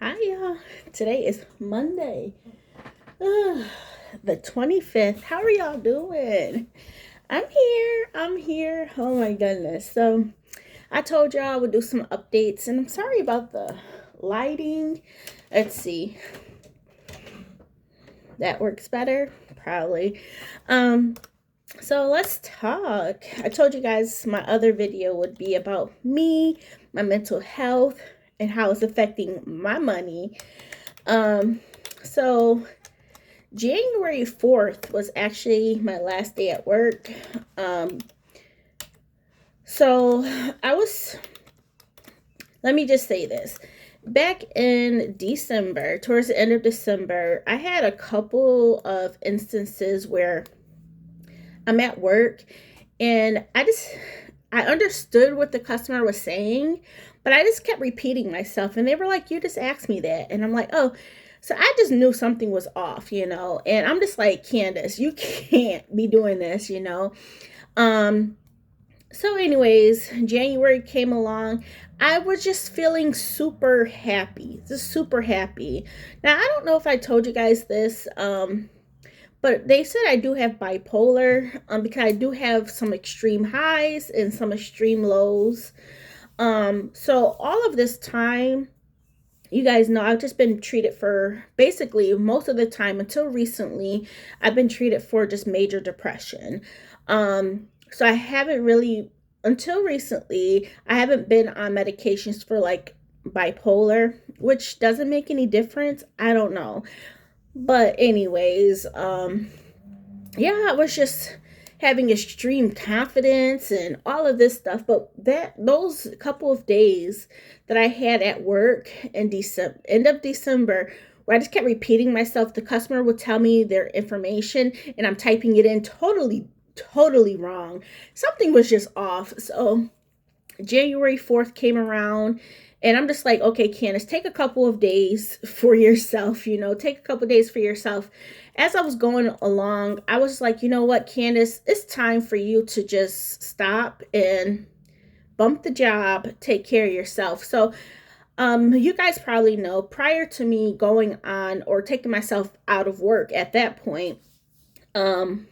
Hi, y'all. Today is Monday, the 25th. How are y'all doing? I'm here. Oh my goodness. So, I told y'all I would do some updates, and I'm sorry about the lighting. Let's see. That works better? Probably. Um, so let's talk. I told you guys my other video would be about me, my mental health, and how it's affecting my money. Um, so January 4th was actually my last day at work. Um, so I was, let me just say this. Back in December, towards the end of December, I had a couple of instances where I'm at work and I understood what the customer was saying, but I just kept repeating myself. And they were like, "You just asked me that." And I'm like, "Oh." So I just knew something was off. And I'm just like, "Candace, you can't be doing this. Um, so, anyways, January came along. I was just feeling super happy, just super happy. Now, I don't know if I told you guys this, but they said I do have bipolar, because I do have some extreme highs and some extreme lows. So all of this time, you guys know I've just been treated for basically most of the time until recently. I've been treated for just major depression. So I haven't really, until recently, I haven't been on medications for like bipolar, which doesn't make any difference. I don't know. But anyways, yeah, I was just having extreme confidence and all of this stuff. But those couple of days that I had at work in December, end of December, where I just kept repeating myself, the customer would tell me their information and I'm typing it in totally wrong. Something was just off. So January 4th came around and I'm just like, okay, Candace, take a couple of days for yourself, take a couple of days for yourself. As I was going along, I was like, you know what, Candace, it's time for you to just stop and bump the job, take care of yourself. So, you guys probably know prior to me going on or taking myself out of work at that point, um,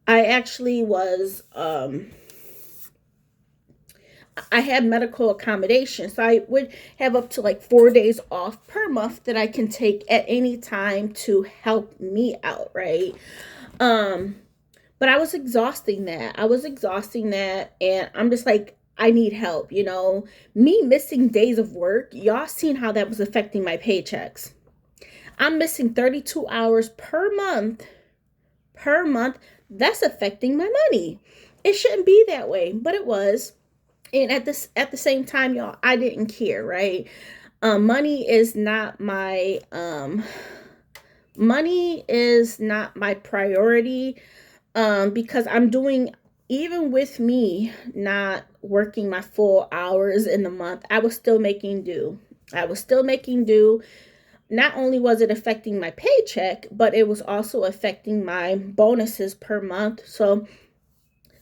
I actually was, I had medical accommodation. So I would have up to like 4 days off per month that I can take at any time to help me out, right? Um, but I was exhausting that. And I'm just like, I need help. Me missing days of work, y'all seen how that was affecting my paychecks. I'm missing 32 hours per month. That's affecting my money. It shouldn't be that way, but it was. And at the same time, y'all, I didn't care, right? Money is not my priority, because I'm doing, even with me not working my full hours in the month, I was still making do. Not only was it affecting my paycheck, but it was also affecting my bonuses per month. So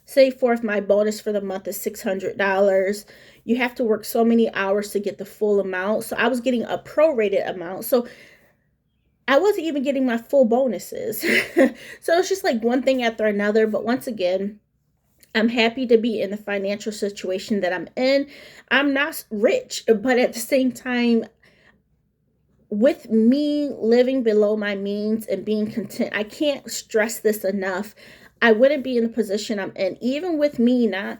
say forth my bonus for the month is $600. You have to work so many hours to get the full amount. So I was getting a prorated amount. So I wasn't even getting my full bonuses. So it's just like one thing after another. But once again, I'm happy to be in the financial situation that I'm in. I'm not rich, but at the same time, with me living below my means and being content, I can't stress this enough. I wouldn't be in the position I'm in, even with me not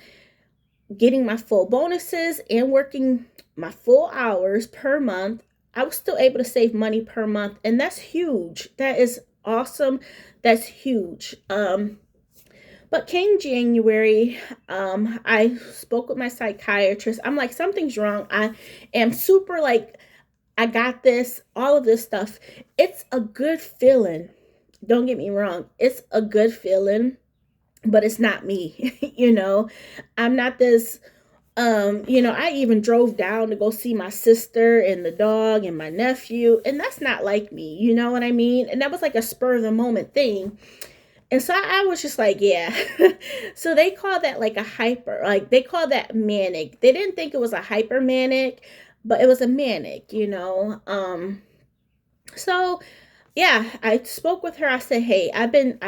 getting my full bonuses and working my full hours per month. I was still able to save money per month, and that's huge. That is awesome. That's huge. But came January, I spoke with my psychiatrist. I'm like, something's wrong. I am super like, I got this, all of this stuff. It's a good feeling. Don't get me wrong. It's a good feeling, but it's not me. I'm not this. I even drove down to go see my sister and the dog and my nephew, and that's not like me. You know what I mean? And that was like a spur of the moment thing. And so I was just like, yeah. So they call that like a hyper, like they call that manic. They didn't think it was a hyper manic. but it was a manic, So yeah, I spoke with her. I said, "Hey, I've been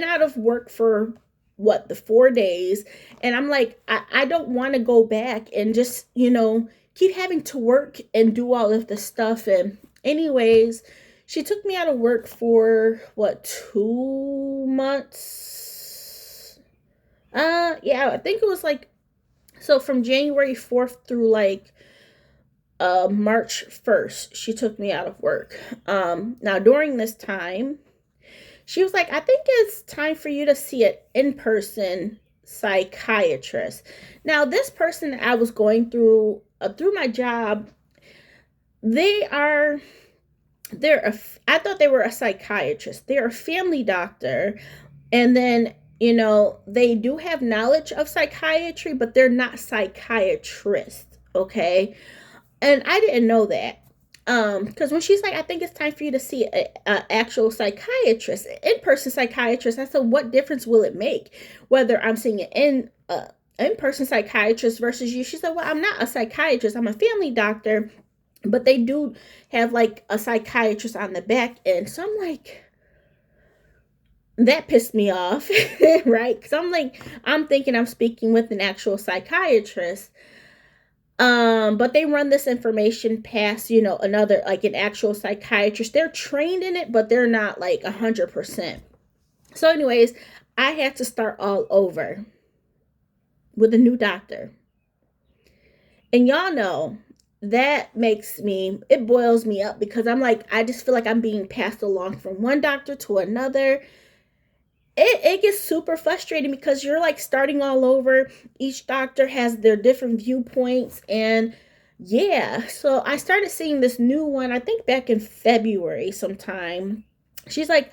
out of work for the 4 days, and I'm like, I don't want to go back and just keep having to work and do all of this stuff." And anyways, she took me out of work for 2 months. Yeah, I think it was like, so from January 4th through like March 1st, she took me out of work. Now during this time, she was like, I think it's time for you to see an in-person psychiatrist. Now, this person that I was going through my job, they are I thought they were a psychiatrist. They're a family doctor, and then they do have knowledge of psychiatry, but they're not psychiatrists, okay? And I didn't know that. Because when she's like, I think it's time for you to see a actual psychiatrist, in-person psychiatrist, I said, what difference will it make whether I'm seeing an in-person psychiatrist versus you? She said, well, I'm not a psychiatrist, I'm a family doctor, but they do have like a psychiatrist on the back end. So I'm like, that pissed me off, right? Because I'm thinking I'm speaking with an actual psychiatrist. But they run this information past, another, like an actual psychiatrist. They're trained in it, but they're not like 100%. So anyways, I had to start all over with a new doctor. And y'all know that it boils me up, because I'm like, I just feel like I'm being passed along from one doctor to another. It gets super frustrating because you're like starting all over. Each doctor has their different viewpoints. And yeah, so I started seeing this new one, I think back in February sometime. She's like,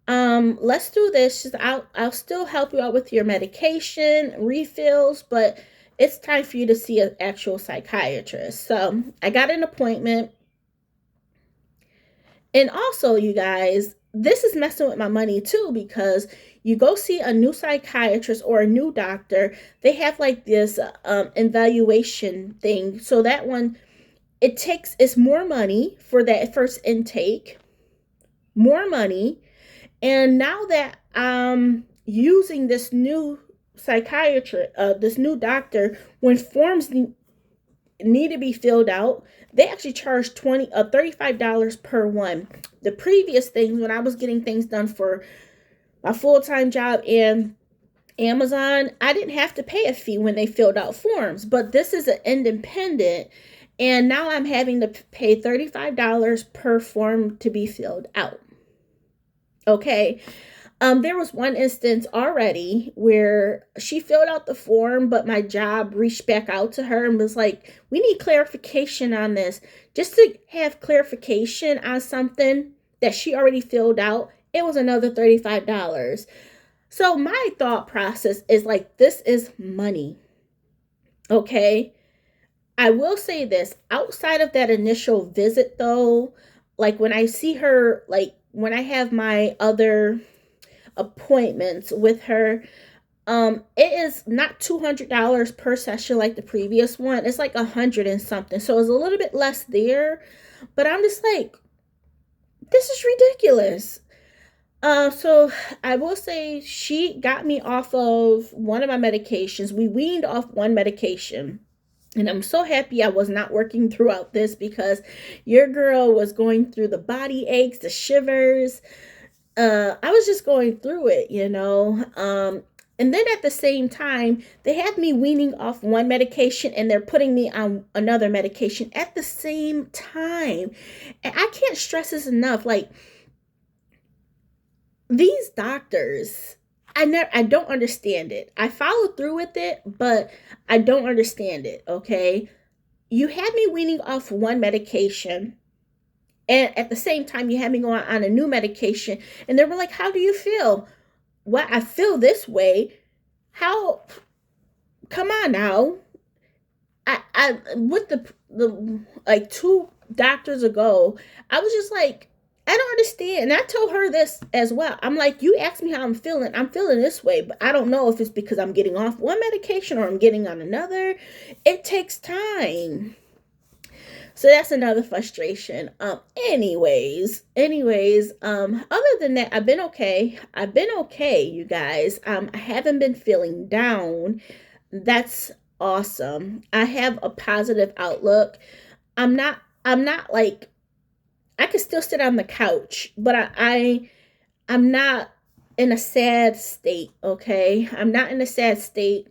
let's do this. I'll still help you out with your medication refills, but it's time for you to see an actual psychiatrist. So I got an appointment. And also, you guys, this is messing with my money too, because you go see a new psychiatrist or a new doctor, they have like this evaluation thing. So that one, it's more money for that first intake, more money. And now that I'm using this new psychiatrist, this new doctor, when forms need to be filled out, they actually charge $35 per one. The previous things, when I was getting things done for my full-time job and Amazon, I didn't have to pay a fee when they filled out forms, but this is an independent, and now I'm having to pay $35 per form to be filled out. Okay. There was one instance already where she filled out the form, but my job reached back out to her and was like, we need clarification on this. Just to have clarification on something that she already filled out, it was another $35. So my thought process is like, this is money. Okay. I will say this, outside of that initial visit though, like when I see her, like when I have my other appointments with her, it is not $200 per session like the previous one. It's like 100 and something, so it's a little bit less there, but I'm just like, this is ridiculous. So I will say she got me off of one of my medications. We weaned off one medication, and I'm so happy I was not working throughout this, because your girl was going through the body aches, the shivers. I was just going through it, and then at the same time, they had me weaning off one medication and they're putting me on another medication at the same time. And I can't stress this enough. Like, these doctors, I don't understand it. I followed through with it, but I don't understand it, okay? You had me weaning off one medication, and at the same time, you had me going on a new medication. And they were like, how do you feel? Well, I feel this way. How? Come on now. I with the like 2 doctors ago, I was just like, I don't understand. And I told her this as well. I'm like, you asked me how I'm feeling. I'm feeling this way, but I don't know if it's because I'm getting off one medication or I'm getting on another. It takes time. So that's another frustration. Anyways, other than that, I've been okay. I've been okay, you guys. I haven't been feeling down. That's awesome. I have a positive outlook. I'm not like, I can still sit on the couch, but I'm not in a sad state, okay? I'm not in a sad state,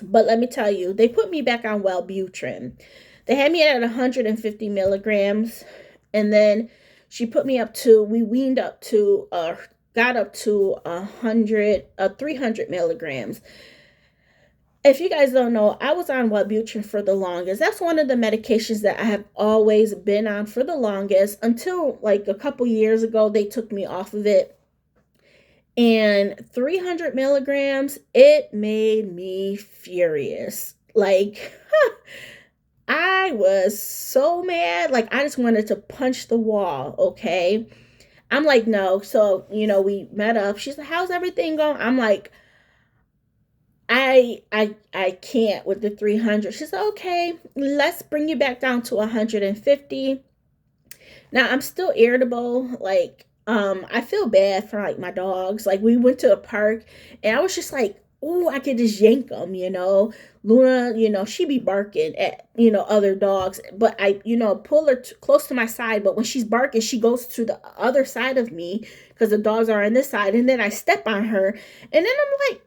but let me tell you, they put me back on Wellbutrin. They had me at 150 milligrams, and then we weaned up to, got up to 300 milligrams. If you guys don't know, I was on Wellbutrin for the longest. That's one of the medications that I have always been on for the longest until like a couple years ago, they took me off of it. And 300 milligrams, it made me furious. Like, I was so mad. Like, I just wanted to punch the wall, okay? I'm like, no. So, we met up. She's like, how's everything going? I'm like, I can't with the 300. She's like, okay, let's bring you back down to 150. Now I'm still irritable. Like, I feel bad for like my dogs. Like, we went to a park and I was just like, oh, I could just yank them, Luna, she be barking at, other dogs, but I, pull her close to my side. But when she's barking, she goes to the other side of me because the dogs are on this side. And then I step on her, and then I'm like,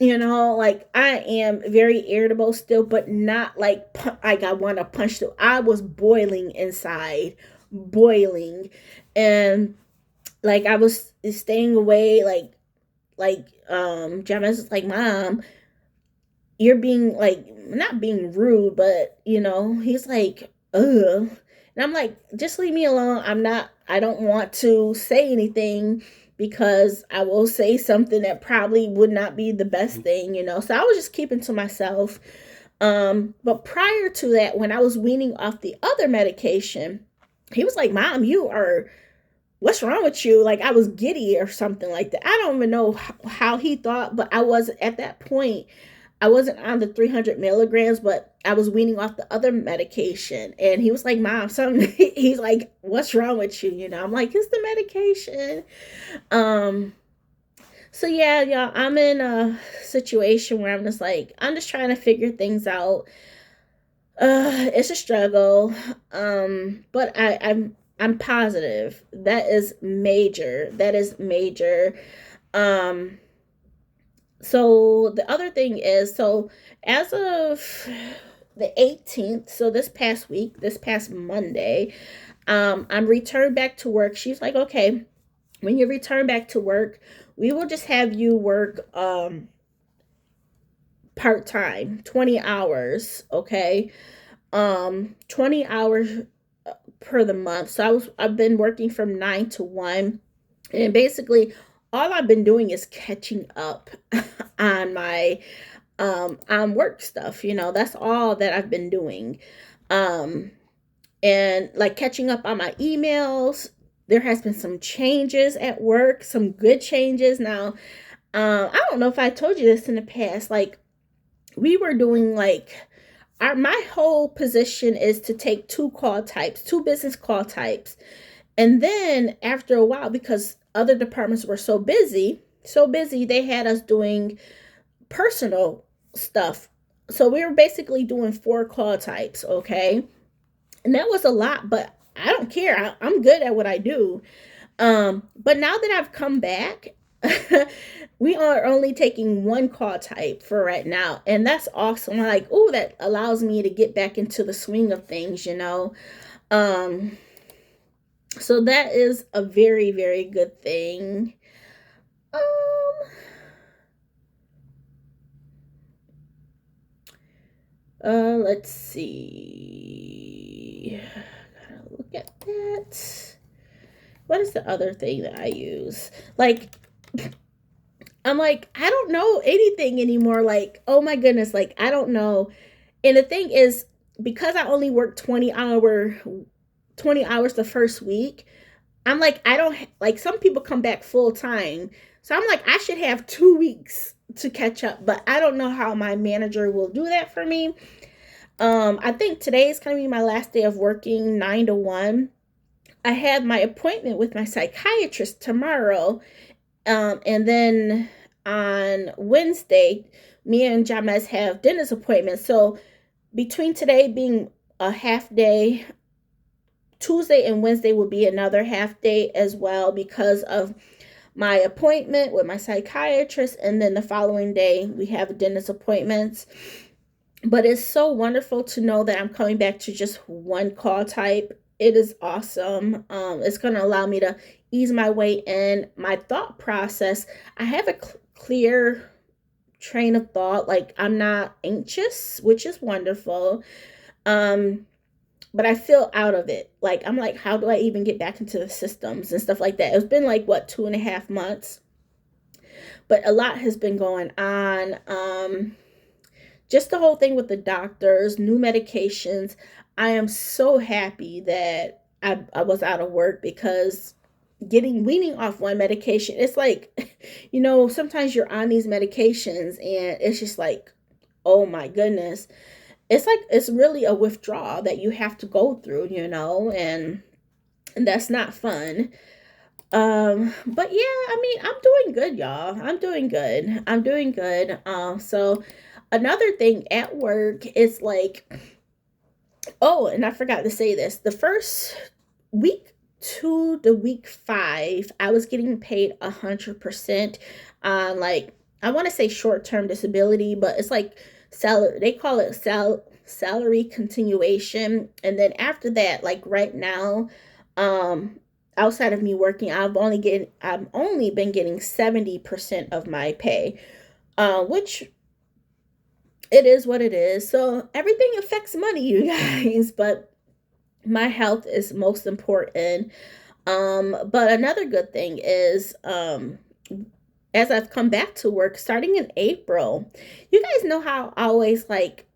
like, I am very irritable still, but not like I want to punch them. I was boiling inside, boiling, and like I was staying away. Janice is like, Mom, you're being like, not being rude, but he's like, ugh. And I'm like, just leave me alone. I don't want to say anything because I will say something that probably would not be the best thing, So I was just keeping to myself. But prior to that, when I was weaning off the other medication, he was like, Mom, what's wrong with you? Like, I was giddy or something like that. I don't even know how he thought, but I wasn't at that point. I wasn't on the 300 milligrams, but I was weaning off the other medication. And he was like, Mom, something. He's like, what's wrong with you? I'm like, it's the medication. So yeah, y'all, I'm in a situation where I'm just trying to figure things out. It's a struggle. But I'm positive. That is major. So the other thing is, so as of the 18th, so this past Monday, I'm returned back to work. She's like, okay, when you return back to work, we will just have you work part-time, 20 hours, okay? 20 hours per the month. So I've been working from 9 to 1, and basically all I've been doing is catching up on my work stuff. That's all that I've been doing. And like catching up on my emails. There has been some changes at work, some good changes. Now, I don't know if I told you this in the past. Like, we were doing like my whole position is to take two business call types. And then after a while, because other departments were so busy, they had us doing personal stuff. So we were basically doing 4 call types, okay? And that was a lot, but I don't care. I'm good at what I do. But now that I've come back, we are only taking 1 call type for right now. And that's awesome. I'm like, oh, that allows me to get back into the swing of things, So that is a very, very good thing. Let's see. Gotta look at that. What is the other thing that I use? Like, I'm like, I don't know anything anymore. Like, oh my goodness, like, I don't know. And the thing is, because I only work 20 hours the first week, I'm like, I don't, like, some people come back full time. So I'm like, I should have 2 weeks to catch up, but I don't know how my manager will do that for me. I think today is going to be my last day of working 9 to 1. I have my appointment with my psychiatrist tomorrow. And then on Wednesday, me and Jamez have dentist appointments. So between today being a half day, Tuesday and Wednesday will be another half day as well because of my appointment with my psychiatrist. And then the following day, we have dentist appointments. But it's so wonderful to know that I'm coming back to just one call type. It is awesome. It's going to allow me to ease my way in. My thought process, I have a clear train of thought. Like, I'm not anxious, which is wonderful. But I feel out of it. Like, I'm like, how do I even get back into the systems and stuff like that? It's been like, what, 2.5 months? But a lot has been going on. Just the whole thing with the doctors, new medications. I am so happy that I was out of work, because weaning off one medication, it's like, sometimes you're on these medications and it's just like, oh my goodness. It's like, it's really a withdrawal that you have to go through, and that's not fun. But yeah, I mean, I'm doing good, y'all. I'm doing good. So another thing at work is like, oh, and I forgot to say this. The first week to the week 5, I was getting paid 100% on, like, I want to say short-term disability, but it's like salary. They call it salary continuation. And then after that, like right now, outside of me working, I've only been getting 70% of my pay, which it is what it is. So everything affects money, you guys, but my health is most important. But another good thing is, as I've come back to work starting in April, you guys know how I always like,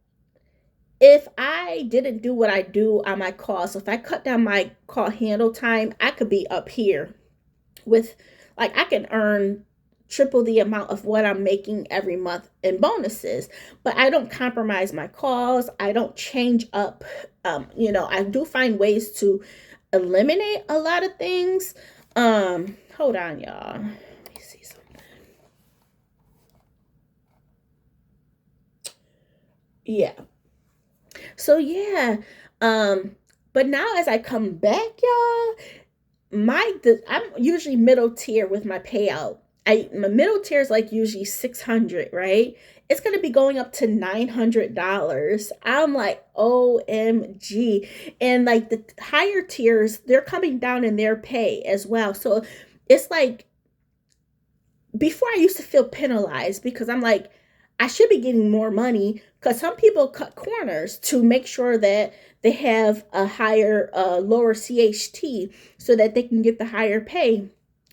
if I didn't do what I do on my call, so if I cut down my call handle time, I could be up here with, like, I can earn triple the amount of what I'm making every month in bonuses. But I don't compromise my calls. I don't change up. I do find ways to eliminate a lot of things. Hold on, y'all. Let me see something. Yeah. So yeah. But now as I come back, y'all, I'm usually middle tier with my payout. My middle tier is like usually 600, right? It's gonna be going up to $900. I'm like, OMG. And like the higher tiers, they're coming down in their pay as well. So it's like, before I used to feel penalized because I'm like, I should be getting more money, because some people cut corners to make sure that they have a higher, lower CHT so that they can get the higher pay.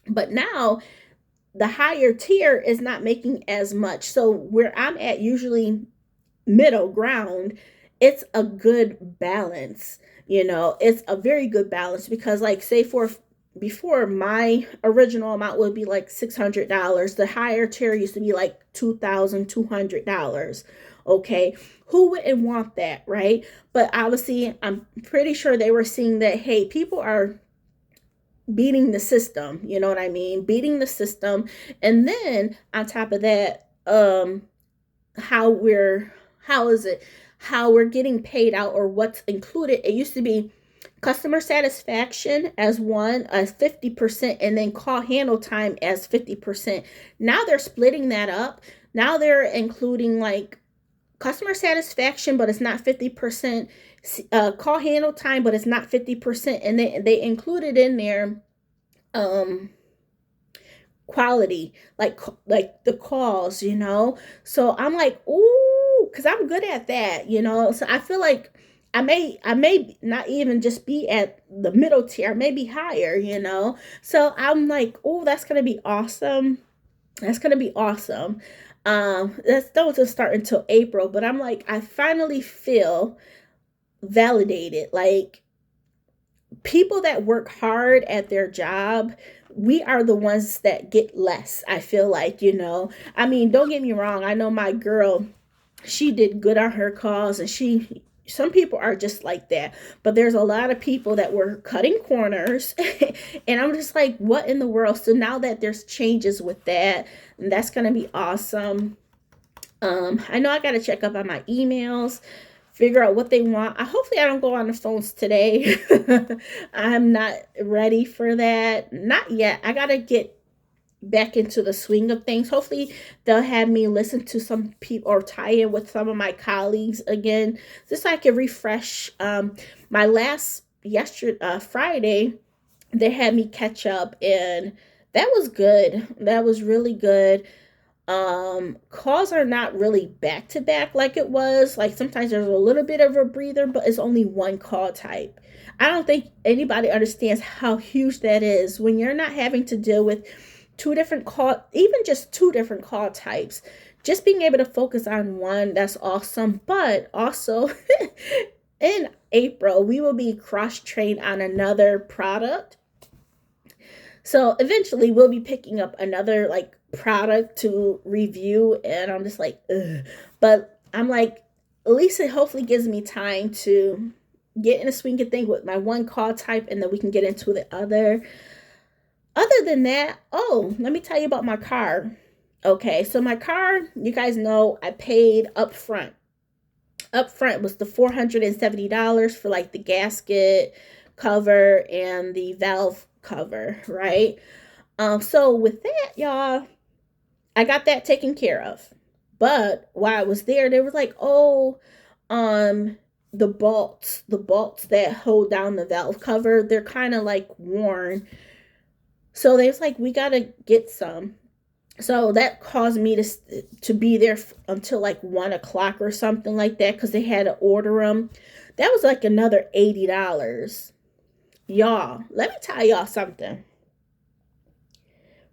But now the higher tier is not making as much. So where I'm at, usually middle ground, it's a good balance. It's a very good balance, because like, say, before, my original amount would be like $600. The higher tier used to be like $2,200. Okay, who wouldn't want that, right? But obviously, I'm pretty sure they were seeing that, hey, people are beating the system, you know what I mean? Beating the system. And then on top of that, how we're getting paid out, or what's included. It used to be customer satisfaction as 50%, and then call handle time as 50%. Now they're splitting that up. Now they're including like customer satisfaction, but it's not 50%. Call handle time, but it's not 50%. And they included in there quality, like the calls, So I'm like, ooh, because I'm good at that, So I feel like I may not even just be at the middle tier, maybe higher, So I'm like, oh, that's gonna be awesome. That's gonna be awesome. That doesn't start until April, but I'm like, I finally feel validated. Like, people that work hard at their job, we are the ones that get less, I feel like, I mean, don't get me wrong. I know my girl, she did good on her calls, and she some people are just like that, but there's a lot of people that were cutting corners. And I'm just like, what in the world? So now that there's changes with that, that's going to be awesome. I know I got to check up on my emails, figure out what they want. Hopefully I don't go on the phones today. I'm not ready for that. Not yet. I got to get back into the swing of things. Hopefully they'll have me listen to some people or tie in with some of my colleagues again, just so I can refresh. My last Friday, they had me catch up, and that was good. That was really good. Calls are not really back to back like it was. Like sometimes there's a little bit of a breather, but it's only one call type. I don't think anybody understands how huge that is when you're not having to deal with two different call, even just two different call types. Just being able to focus on one, that's awesome. But also in April, we will be cross-trained on another product. So eventually we'll be picking up another like product to review, and I'm just like, ugh. But I'm like, at least it hopefully gives me time to get in a swing of thing with my one call type, and then we can get into the other. Other than that, oh, let me tell you about my car. Okay, so my car, you guys know I paid up front. Up front was the $470 for like the gasket cover and the valve cover, right? So with that, y'all, I got that taken care of. But while I was there, they were like, oh, the bolts that hold down the valve cover, they're kind of like worn. So they was like, we gotta get some. So that caused me to be there until like 1 o'clock or something like that, because they had to order them. That was like another $80. Y'all, let me tell y'all something.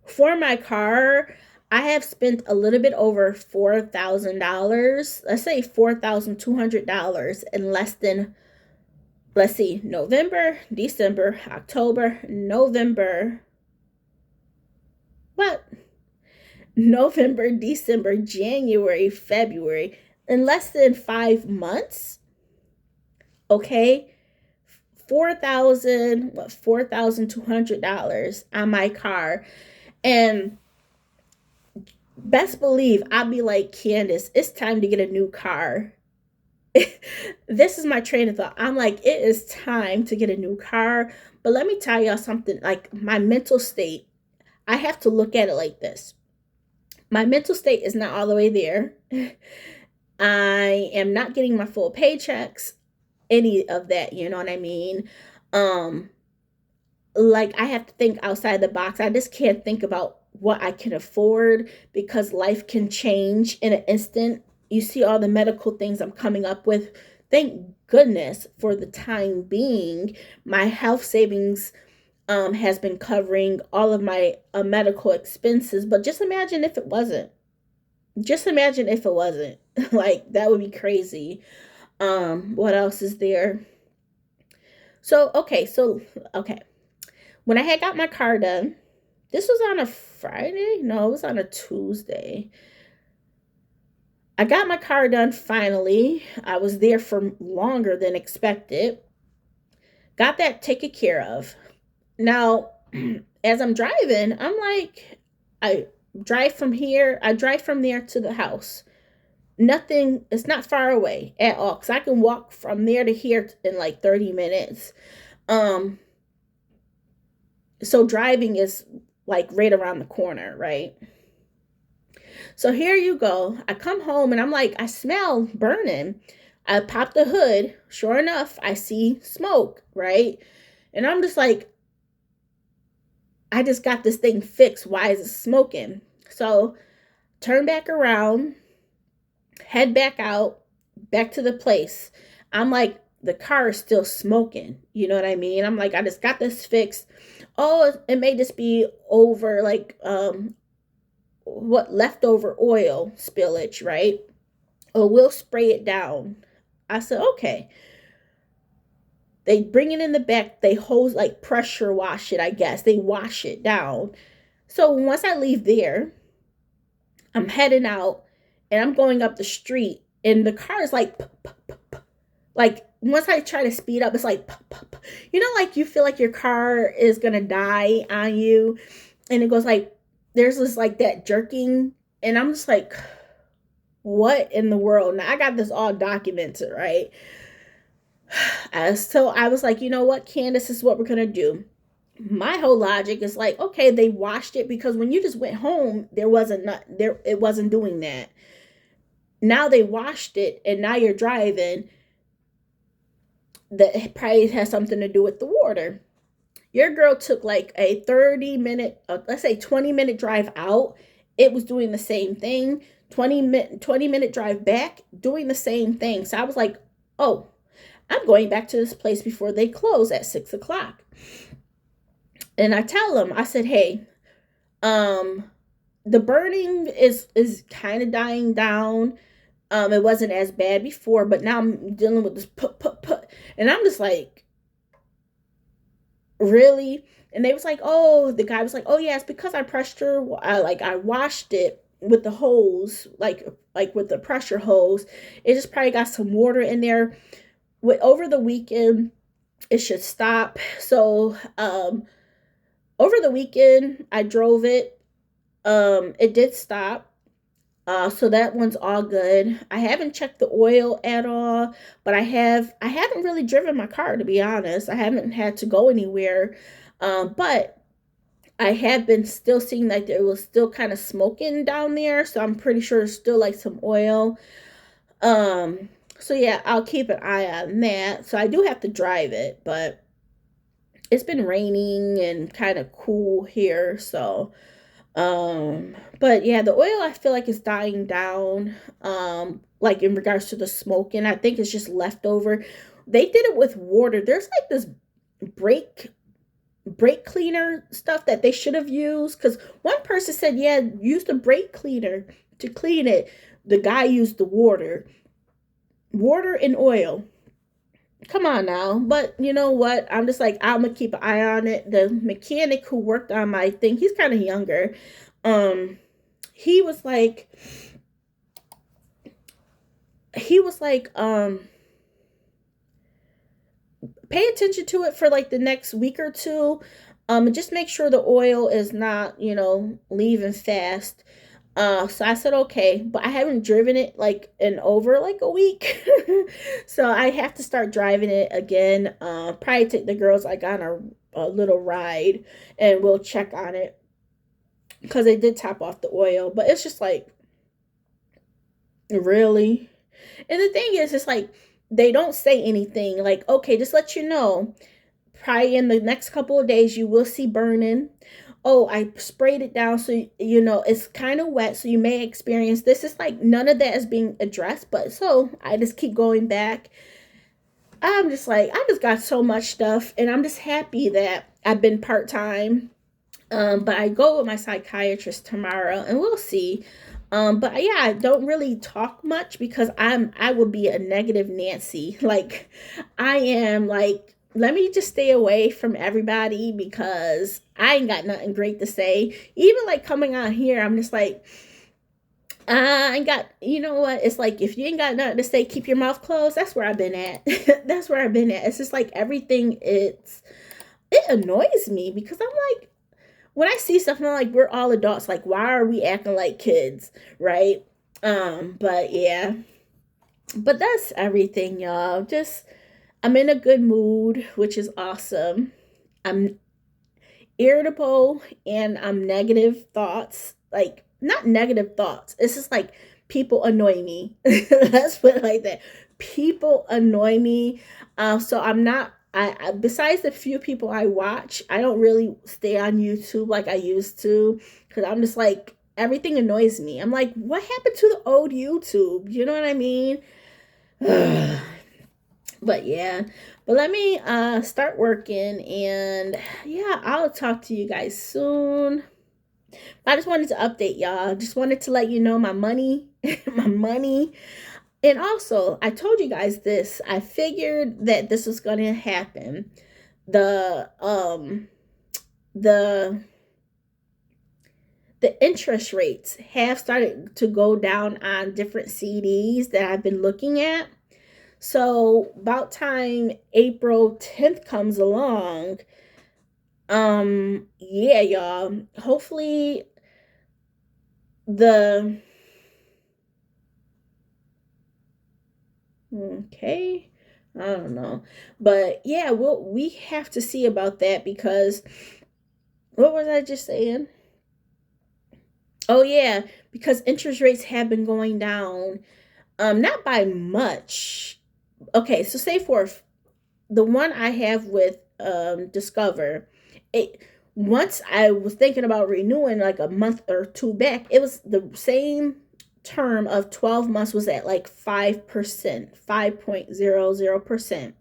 For my car, I have spent a little bit over $4,000. Let's say $4,200 in less than, let's see, November, December, October, November. What? November, December, January, February, in less than 5 months. Okay, $4,200 on my car. And best believe I'll be like, Candace, it's time to get a new car. This is my train of thought. I'm like, it is time to get a new car. But let me tell y'all something, like my mental state, I have to look at it like this. My mental state is not all the way there. I am not getting my full paychecks, any of that, you know what I mean? Like I have to think outside the box. I just can't think about what I can afford, because life can change in an instant. You see all the medical things I'm coming up with. Thank goodness for the time being, my health savings has been covering all of my medical expenses. But just imagine if it wasn't. Just imagine if it wasn't. Like, that would be crazy. What else is there? Okay. When I had got my car done, this was on a Friday? No, it was on a Tuesday. I got my car done finally. I was there for longer than expected. Got that taken care of. Now, as I'm driving, I'm like, I drive from there to the house. Nothing, it's not far away at all, because I can walk from there to here in like 30 minutes. So driving is like right around the corner, right? So here you go. I come home and I'm like, I smell burning. I pop the hood. Sure enough, I see smoke, right? And I'm just like, I just got this thing fixed. Why is it smoking? So turn back around, head back out, back to the place. I'm like, the car is still smoking. You know what I mean? I'm like, I just got this fixed. Oh, it may just be over like what leftover oil spillage, right? Oh, we'll spray it down. I said, okay. They bring it in the back. They hose, like pressure wash it, I guess. They wash it down. So once I leave there, I'm heading out and I'm going up the street, and the car is like, Like once I try to speed up, it's like, puh, puh, puh. You know, like you feel like your car is gonna die on you, and it goes like, there's this like that jerking, and I'm just like, what in the world? Now I got this all documented, right? So I was like, you know what, Candace, this is what we're gonna do. My whole logic is like, okay, they washed it because when you just went home, there wasn't not there, it wasn't doing that. Now they washed it, and now you're driving. That probably has something to do with the water. Your girl took like a 30-minute, let's say 20-minute drive out. It was doing the same thing. 20-minute drive back, doing the same thing. So I was like, oh, I'm going back to this place before they close at 6 o'clock. And I tell them, I said, hey, the burning is kind of dying down. It wasn't as bad before, but now I'm dealing with this put, and I'm just like, really? And they was like, oh, the guy was like, oh yeah, it's because I pressure, I washed it with the hose, like with the pressure hose. It just probably got some water in there. With over the weekend, it should stop. So over the weekend, I drove it. It did stop. So that one's all good. I haven't checked the oil at all, but I haven't really driven my car, to be honest. I haven't had to go anywhere. But I have been still seeing like there was still kind of smoking down there, so I'm pretty sure there's still like some oil. Um, so yeah, I'll keep an eye on that. So I do have to drive it, but it's been raining and kind of cool here, so but yeah, the oil I feel like is dying down. Like in regards to the smoking, I think it's just leftover. They did it with water. There's like this brake brake cleaner stuff that they should have used, because one person said, yeah, use the brake cleaner to clean it. The guy used the water and oil. Come on now. But you know what, I'm just like, I'm gonna keep an eye on it. The mechanic who worked on my thing, he's kind of younger. um he was like he was like pay attention to it for like the next week or two, and just make sure the oil is not, leaving fast. So I said okay, but I haven't driven it like in over like a week. So I have to start driving it again. Probably take the girls like on a little ride, and we'll check on it, because they did top off the oil. But it's just like, really? And the thing is, it's like they don't say anything. Like, okay, just let you know, probably in the next couple of days you will see burning. Oh, I sprayed it down, so it's kind of wet, so you may experience this. It's like none of that is being addressed, but so I just keep going back. I'm just like, I just got so much stuff, and I'm just happy that I've been part-time. But I go with my psychiatrist tomorrow, and we'll see. But yeah, I don't really talk much because I will be a negative Nancy. Like, I am like, let me just stay away from everybody because I ain't got nothing great to say. Even like coming on here, I'm just like, I ain't got, you know what? It's like, if you ain't got nothing to say, keep your mouth closed. That's where I've been at. That's where I've been at. It's just like everything, it annoys me because I'm like, when I see stuff, I'm like, we're all adults. Like, why are we acting like kids, right? But yeah, but that's everything, y'all. Just, I'm in a good mood, which is awesome. I'm irritable, and I'm negative thoughts. Like, not negative thoughts. It's just like people annoy me. Let's put it like that. People annoy me. So I'm not. Besides the few people I watch, I don't really stay on YouTube like I used to, because I'm just like, everything annoys me. I'm like, what happened to the old YouTube? You know what I mean? But yeah, but let me start working, and yeah, I'll talk to you guys soon. I just wanted to update y'all. Just wanted to let you know my money, my money. And also, I told you guys this. I figured that this was going to happen. The the interest rates have started to go down on different CDs that I've been looking at. So about time April 10th comes along, yeah, y'all. Hopefully the okay. I don't know. But yeah, we have to see about that because what was I just saying? Oh yeah, because interest rates have been going down. Not by much. Okay, so say for the one I have with Discover, it once I was thinking about renewing like a month or two back, it was the same term of 12 months was at like 5%, 5.00%.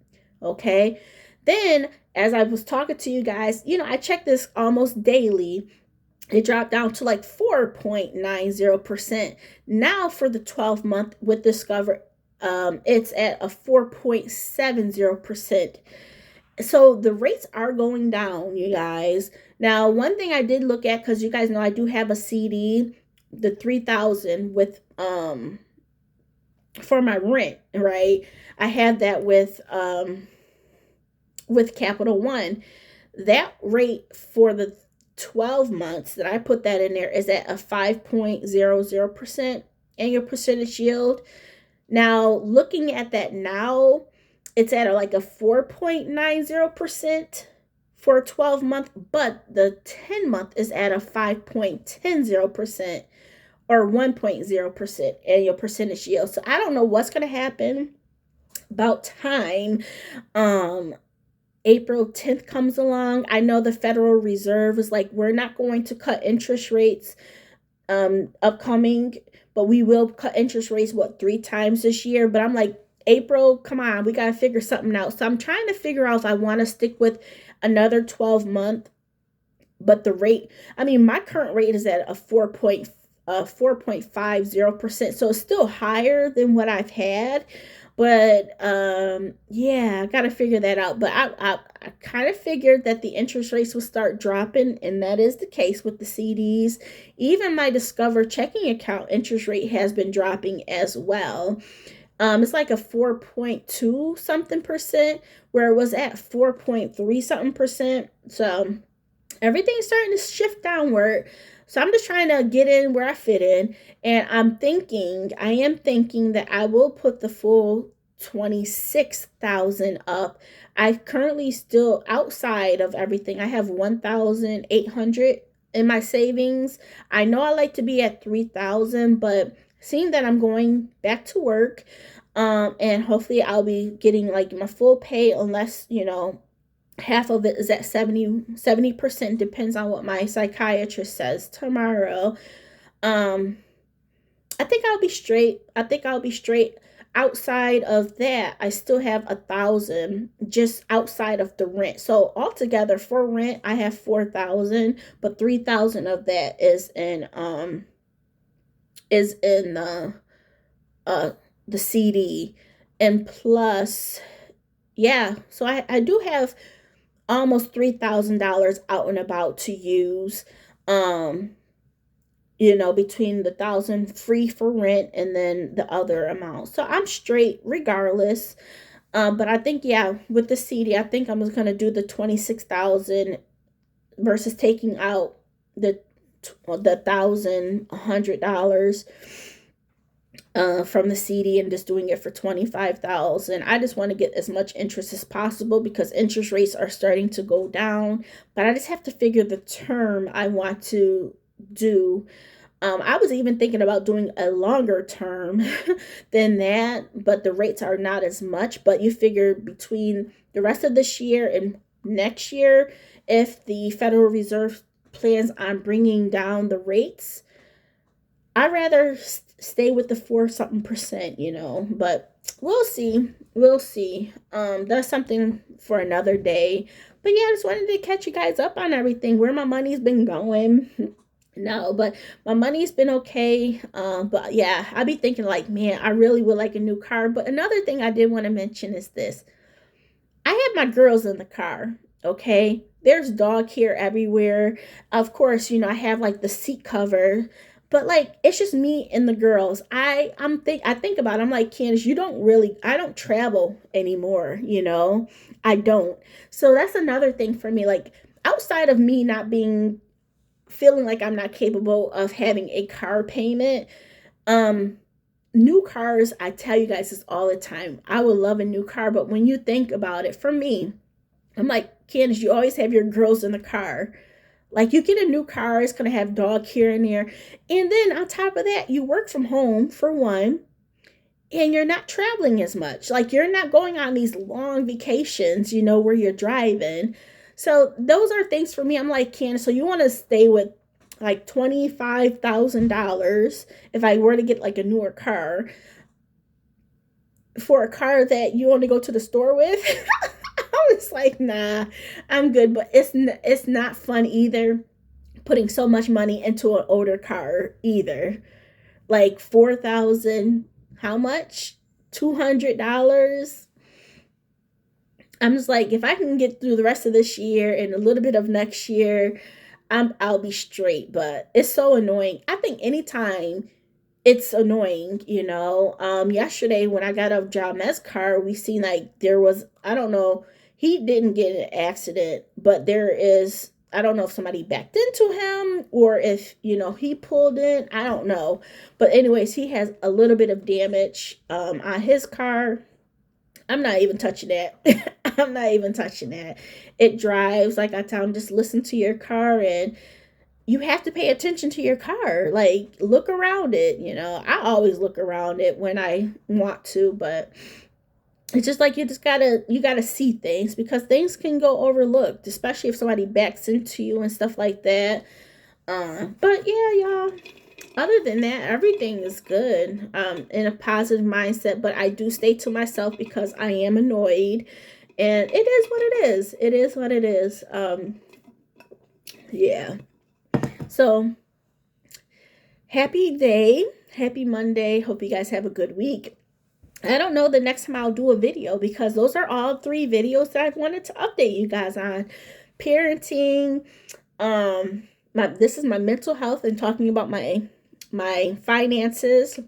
Okay. Then as I was talking to you guys, I check this almost daily. It dropped down to like 4.90%. Now for the 12-month with Discover, it's at a 4.70%. So the rates are going down, you guys. Now, one thing I did look at, because you guys know I do have a CD, the 3,000 for my rent, right? I have that with Capital One. That rate for the 12 months that I put that in there is at a 5.00% annual percentage yield. Now, looking at that now, it's at like a 4.90% for a 12-month, but the 10-month is at a 5.10% or 1.0% annual percentage yield. So I don't know what's going to happen about time April 10th comes along. I know the Federal Reserve is like, we're not going to cut interest rates upcoming, but we will cut interest rates, what, 3 times this year? But I'm like, April, come on, we got to figure something out. So I'm trying to figure out if I want to stick with another 12-month, but the rate, I mean, my current rate is at a 4.50%. So it's still higher than what I've had. But yeah, I gotta figure that out. But I kind of figured that the interest rates would start dropping, and that is the case with the CDs. Even my Discover checking account interest rate has been dropping as well. It's like a 4.2 something percent, where it was at 4.3 something percent. So everything's starting to shift downward. So I'm just trying to get in where I fit in. And I am thinking that I will put the full 26,000 up. I currently still outside of everything. I have 1,800 in my savings. I know I like to be at 3,000, but seeing that I'm going back to work, and hopefully I'll be getting like my full pay, unless, half of it is at 70%, depends on what my psychiatrist says tomorrow. I think I'll be straight. Outside of that, I still have 1,000 just outside of the rent. So altogether for rent, I have 4,000, but 3,000 of that is in the CD. And plus, yeah, so I do have almost $3,000 out and about to use. Between the 1,000 free for rent and then the other amount. So I'm straight regardless. But I think, yeah, with the CD, I think I'm just gonna do the 26,000 versus taking out the $1,100 from the CD and just doing it for 25,000. I just want to get as much interest as possible because interest rates are starting to go down. But I just have to figure the term I want to do. I was even thinking about doing a longer term than that, but the rates are not as much. But you figure between the rest of this year and next year, if the Federal Reserve plans on bringing down the rates, I'd rather stay with the 4 something percent, but we'll see. We'll see. That's something for another day. But yeah, I just wanted to catch you guys up on everything, where my money's been going. No, but my money's been okay. But yeah, I be thinking like, man, I really would like a new car. But another thing I did want to mention is this. I have my girls in the car, okay? There's dog hair everywhere. Of course, I have like the seat cover, But like it's just me and the girls. I think about it, I'm like, Candace, you don't really I don't travel anymore, you know? I don't. So that's another thing for me. Like outside of me not being feeling like I'm not capable of having a car payment, um new cars, I tell you guys this all the time. I would love a new car, but when you think about it, for me, I'm like, Candace, you always have your girls in the car. Like you get a new car, it's gonna have dog here and there. And then on top of that, you work from home for one, and you're not traveling as much. Like you're not going on these long vacations, you know, where you're driving. So those are things for me. I'm like, Candace, so you want to stay with like $25,000 if I were to get like a newer car for a car that you only go to the store with? I was like, nah, I'm good. But it's not fun either putting so much money into an older car either. Like 4,000, how much? $200. I'm just like, if I can get through the rest of this year and a little bit of next year, I'll be straight. But it's so annoying. I think anytime it's annoying, you know. Yesterday when I got off James's car, we seen like there was, I don't know, he didn't get in an accident, but there is, I don't know if somebody backed into him or if, you know, he pulled in. I don't know. But anyways, he has a little bit of damage on his car. I'm not even touching that. I'm not even touching that. It drives, like I tell him, just listen to your car, and you have to pay attention to your car. Like look around it, you know. I always look around it when I want to, but it's just like you gotta see things because things can go overlooked, especially if somebody backs into you and stuff like that. But yeah, y'all. Other than that, everything is good. In a positive mindset, but I do stay to myself because I am annoyed, and it is what it is. It is what it is. Yeah. So happy day, happy Monday. Hope you guys have a good week. I don't know the next time I'll do a video because those are all 3 videos that I wanted to update you guys on. Parenting, this is my mental health and talking about my finances.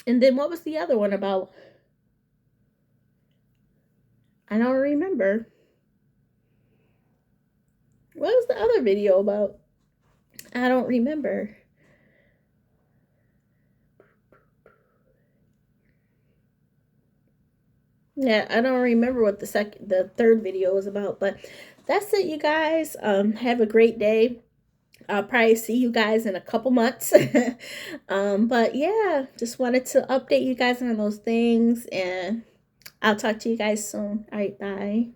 And then what was the other one about? I don't remember. What was the other video about? I don't remember. Yeah, I don't remember what the third video was about, but that's it, you guys. Have a great day. I'll probably see you guys in a couple months. But yeah, just wanted to update you guys on those things, and I'll talk to you guys soon. All right, bye.